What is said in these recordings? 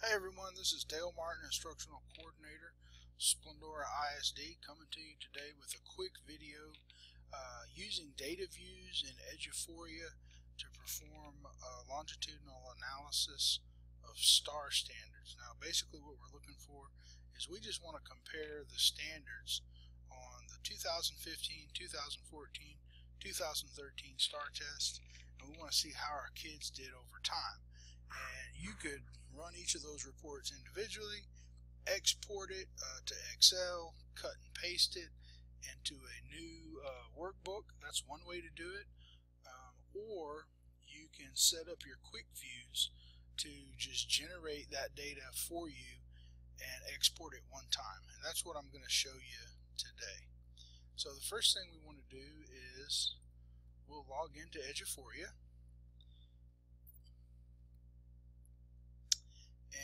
Hey everyone, this is Dale Martin, Instructional Coordinator, Splendora ISD, coming to you today with a quick video using data views in Eduphoria to perform a longitudinal analysis of STAAR standards. Now basically what we're looking for is we just want to compare the standards on the 2015, 2014, 2013 STAAR test, and we want to see how our kids did over time. And you could run each of those reports individually, export it to Excel, cut and paste it into a new workbook. That's one way to do it. Or you can set up your quick views to just generate that data for you and export it one time. And that's what I'm going to show you today. So the first thing we want to do is we'll log into Eduphoria.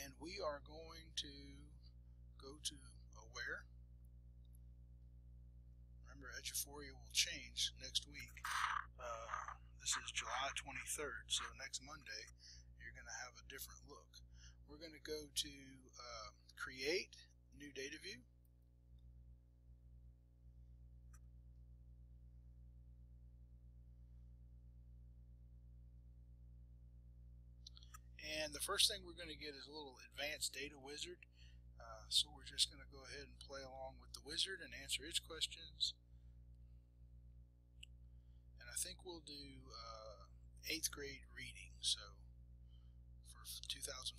And we are going to go to Aware. Remember, Eduphoria will change next week. This is July 23rd, so next Monday you're going to have a different look. We're going to go to Create, New Data View. And the first thing we're going to get is a little advanced data wizard. So we're just going to go ahead and play along with the wizard and answer its questions. And I think we'll do 8th grade reading, so for 2015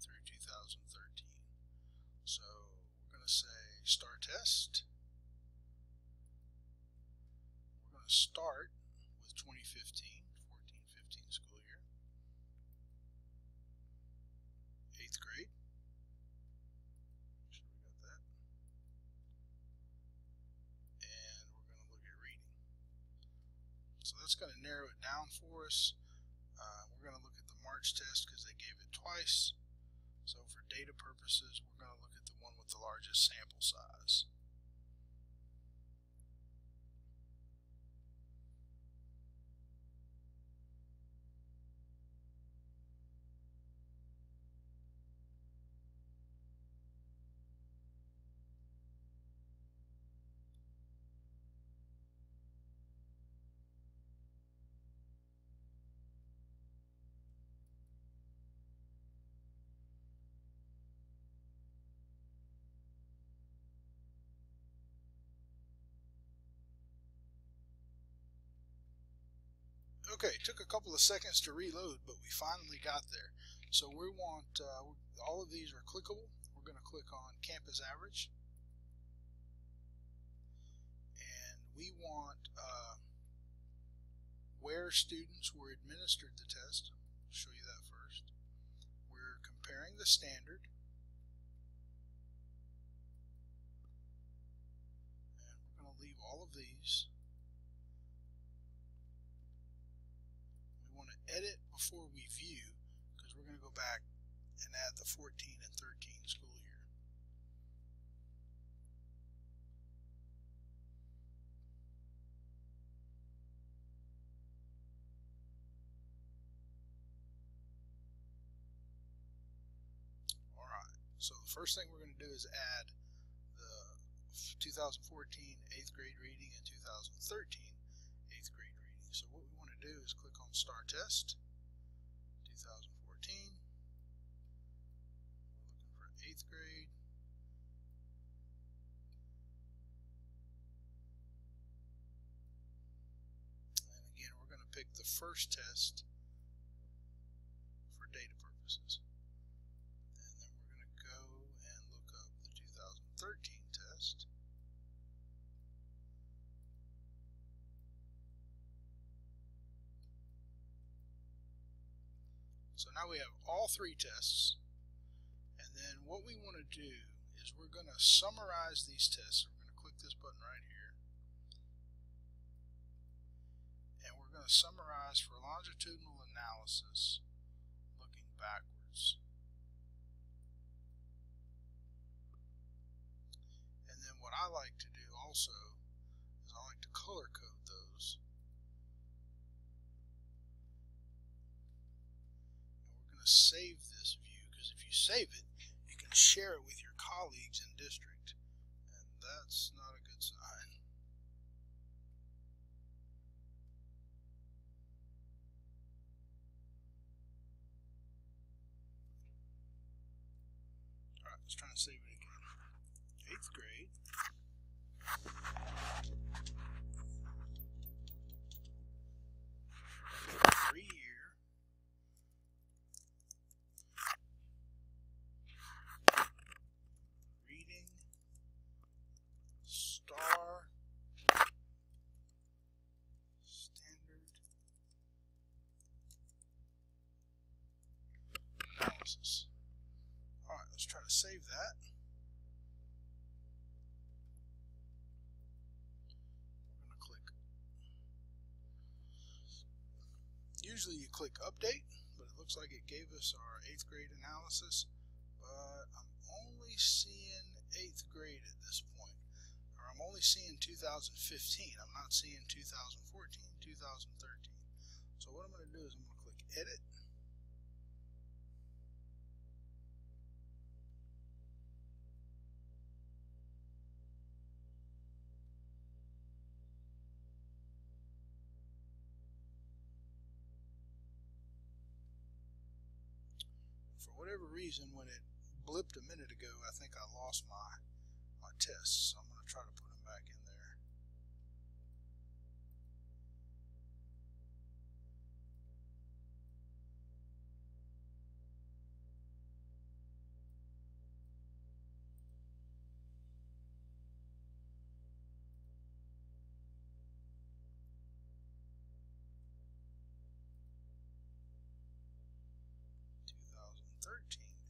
through 2013. So we're going to say start test. We're going to start with 2015, 14-15 school year. 8th grade. Make sure we got that. And we're going to look at reading. So that's going to narrow it down for us. We're going to look at the March test because they gave it twice. So for data purposes, we're going to look at the one with the largest sample size. Okay, it took a couple of seconds to reload, but we finally got there. So we want, all of these are clickable. We're going to click on Campus Average. And we want where students were administered the test. I'll show you that first. We're comparing the standard. And we're going to leave all of these. Edit before we view, because we're going to go back and add the 14 and 13 school year. Alright, so the first thing we're going to do is add the 2014 8th grade reading and 2013 8th grade reading. So what we want to do is click on STAAR test 2014. We're looking for 8th grade. And again, we're going to pick the first test for data purposes. And then we're going to go and look up the 2013 test. So now we have all three tests, and then what we want to do is we're going to summarize these tests. We're going to click this button right here, and we're going to summarize for longitudinal analysis looking backwards. And then what I like to do also is I like to color code those. save this view, because if you save it, you can share it with your colleagues in district, and that's not a good sign. Alright, let's try and save it again. 8th grade. Year. Reading. STAAR. Standard. Analysis. Alright, let's try to save that. We're going to click. Usually you click update, but it looks like it gave us our 8th grade analysis, but I'm only seeing 8th grade at this point, or I'm only seeing 2015. I'm not seeing 2014, 2013. So what I'm going to do is I'm going to click edit. For whatever reason, when it blipped a minute ago, I think I lost my tests, so I'm going to try to put them back in there.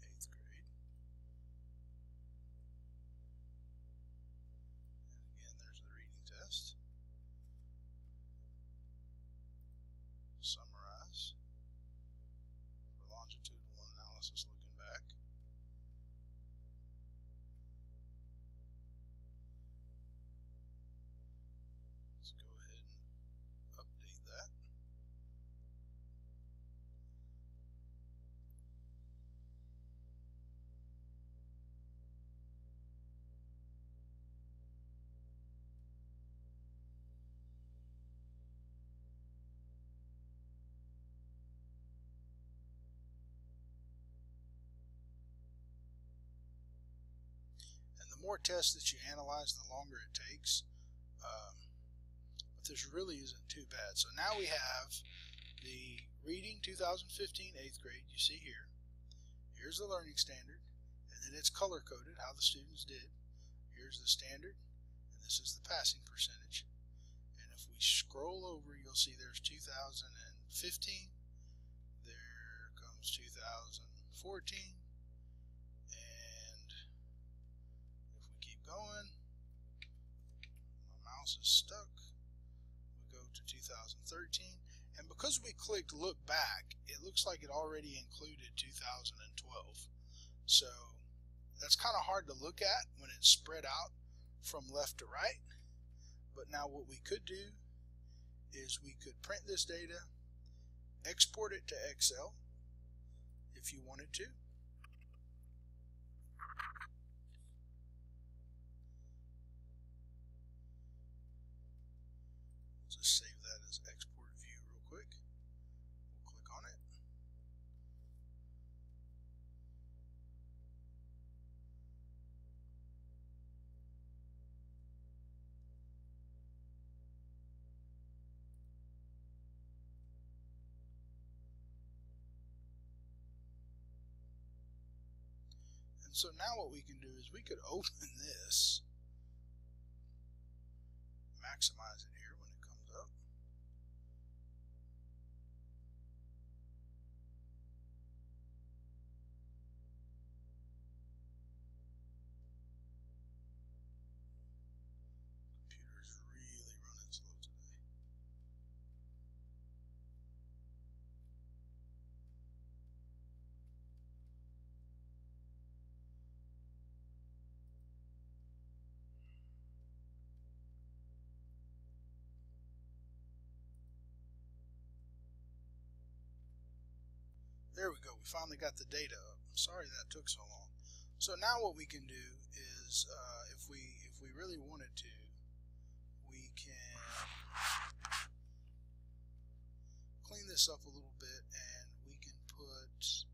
Eighth grade. And again, there's the reading test. Summarize. For longitudinal analysis looking back. Let's go ahead and update that. The more tests that you analyze, the longer it takes. But this really isn't too bad. So now we have the reading 2015 8th grade, you see here. Here's the learning standard, and then it's color-coded, how the students did. Here's the standard, and this is the passing percentage. And if we scroll over, you'll see there's 2015, there comes 2014, going. My mouse is stuck. We go to 2013, and because we clicked look back, it looks like it already included 2012. So that's kind of hard to look at when it's spread out from left to right. But now what we could do is we could print this data, export it to Excel if you wanted to. Just save that as export view real quick. We'll click on it. And so now what we can do is we could open this, maximize it here when it comes up. Computer's really running slow today. There we go. We finally got the data up. Sorry that took so long. So now what we can do is, if we really wanted to, we can clean this up a little bit, and we can put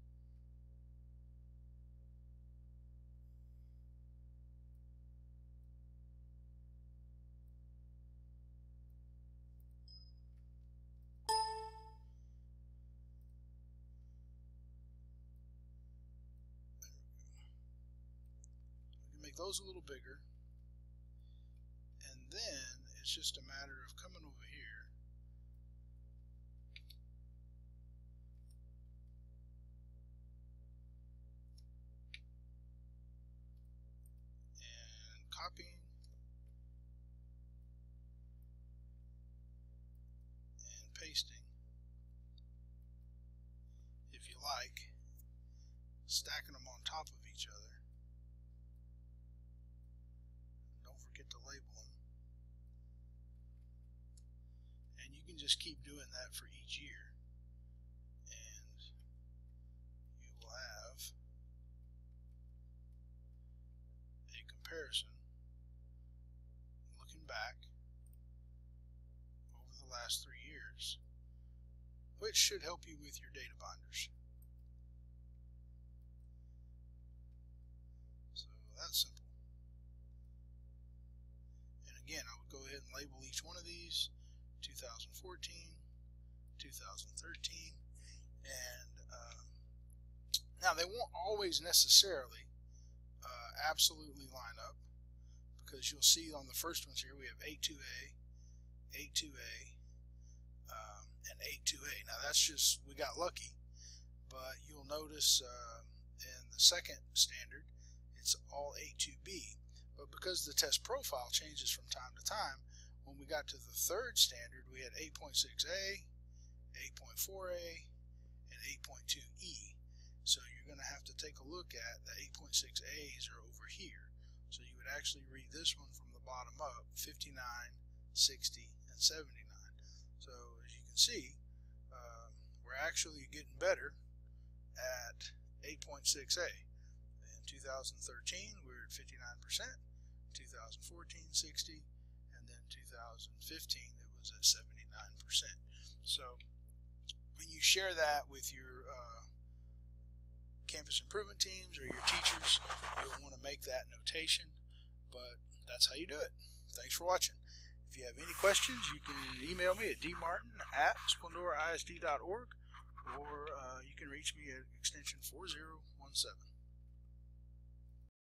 make those a little bigger, and then it's just a matter of coming over here and copying and pasting, if you like, stacking them on top of each other. To label them, and you can just keep doing that for each year, and you will have a comparison looking back over the last 3 years, which should help you with your data binders. So that's simple. Again, I would go ahead and label each one of these 2014, 2013, and now they won't always necessarily absolutely line up, because you'll see on the first ones here we have 82A, 82A, and 82A. Now that's just, we got lucky, but you'll notice in the second standard it's all 82B. But because the test profile changes from time to time, when we got to the third standard, we had 8.6A, 8.4A, and 8.2E. So you're going to have to take a look at the 8.6A's are over here. So you would actually read this one from the bottom up, 59, 60, and 79. So as you can see, we're actually getting better at 8.6A. In 2013, we were at 59%. 2014, 60, and then 2015 it was at 79%. So when you share that with your campus improvement teams or your teachers, you'll want to make that notation, but that's how you do it. Thanks for watching. If you have any questions, you can email me at dmartin@splendoraisd.org, or you can reach me at extension 4017.